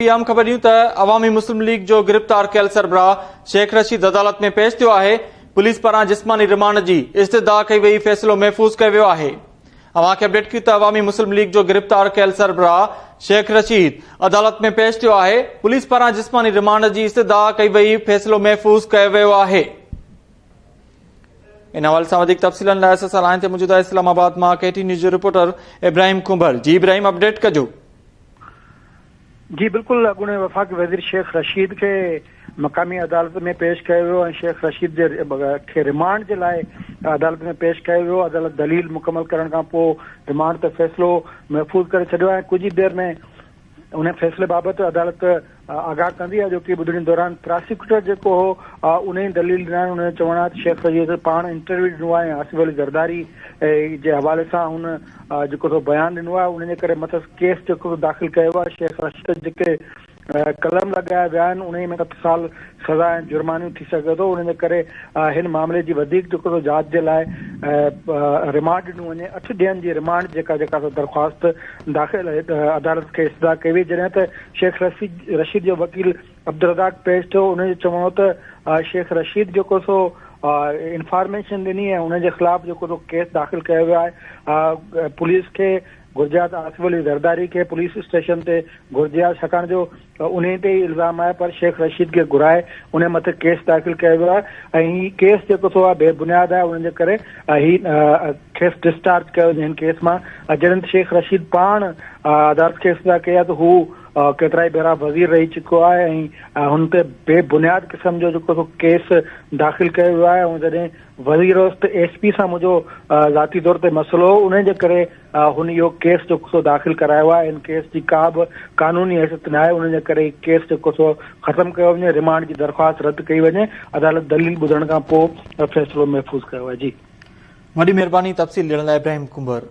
आम ख़बर ॾियूं त अवामी मुस्लिम लीग जो गिरफ़्तार कयल सरबराह शेख रशीद अदालत में पेश थियो आहे। पुलिस पारां जिस्मानी रिमांड जी इस्तदा कई वई, फ़ैसिलो महफ़ूज़ कयो वियो आहे। अवांखे अपडेट कयूं त अवामी मुस्लिम लीग जो गिरफ़्तार कयल सरबराह शेख रशीद अदालत में पेश थियो आहे। पुलिस पारां जिस्मानी रिमांड जी इस्तदा कई वई, फ़ैसिलो महफ़ूज़ कयो वियो आहे। इन हवाले सां वधीक तफ़सीलनि लाइ असां सां लाइन ते मौजूद आहे इस्लामाबाद मां KT न्यूज़ जो रिपोर्टर इब्राहिम कुंभर। जी इब्राहिम, अपडेट कजो। जी बिल्कुल, अॻूणे वफ़ाक़ी वज़ीर शेख रशीद के मक़ामी अदालत में पेश कयो वियो ऐं शेख रशीद खे रिमांड जे लाइ अदालत में पेश कयो वियो। अदालत दलील मुकमल करण खां पोइ रिमांड ते फ़ैसिलो महफ़ूज़ करे छॾियो आहे। कुछ ही देर में उन फैसले बाबति अदालत आगाह कंदी आहे, जो कि ॿुधण दौरान प्रोसिक्यूटर जेको हो उन ई दलील ॾिना। उन चवण आहे शेख रशीद पाण इंटरव्यू ॾिनो आहे ऐं आसिफ अली ज़रदारी जे हवाले सां हुन जेको सो बयानु ॾिनो आहे। उन जे करे मथां केस जेको दाख़िल कयो आहे। शेख रशीद जेके कलम लगाया विया आहिनि उन में 7 साल सज़ा ऐं जुर्मानो थी सघे थो। उन जे करे हिन मामले जी वधीक जेको सो जांच जे लाइ रिमांड ॾिनो वञे। 8 ॾींहंनि जी रिमांड जेका दरख़्वास्त दाख़िल अदालत खे इस्तदा कई हुई। जॾहिं त शेख रशीद जो वकील अब्दुल पेश थियो, उन जो चवणो त शेख रशीद जेको सो इंफॉर्मेशन ॾिनी ऐं उन जे ख़िलाफ़ जेको सो केस दाख़िल कयो वियो आहे। पुलिस खे घुर्जिया आसिफ अली ज़रदारी के पुलिस स्टेशन ते घुर्जिया, छाकाणि जो उन ते ई इल्ज़ाम आहे, पर शेख रशीद खे घुराए उन मथे केस दाख़िल कयो वियो आहे ऐं ही केस जेको सो आहे बेबुनियाद आहे। उन जे करे ही केस डिस्चार्ज कयो हिन केस मां। जॾहिं शेख रशीद पाण अदालत खे इस्तदा कई आहे त हू केतिरा ई भेरा वज़ीर रही चुको आहे ऐं हुन ते बेबुनियाद क़िस्म जो जेको सो केस दाख़िल कयो वियो आहे। ऐं जॾहिं वज़ीर हुअसि त SP सां मुंहिंजो ज़ाती तौर ते मसइलो हो, उन जे करे हुन इहो केस जेको सो दाख़िल करायो आहे। इन केस जी का बि कानूनी हैसियत न आहे। उन जे करे केस जेको सो ख़तमु कयो वञे, रिमांड जी दरख़्वास्त रद्द कई वञे। अदालत दलील ॿुधण खां पोइ फ़ैसिलो महफ़ूज़ कयो आहे। जी, वॾी महिरबानी तफ़सील ॾियण लाइ इब्राहिम कुंभर।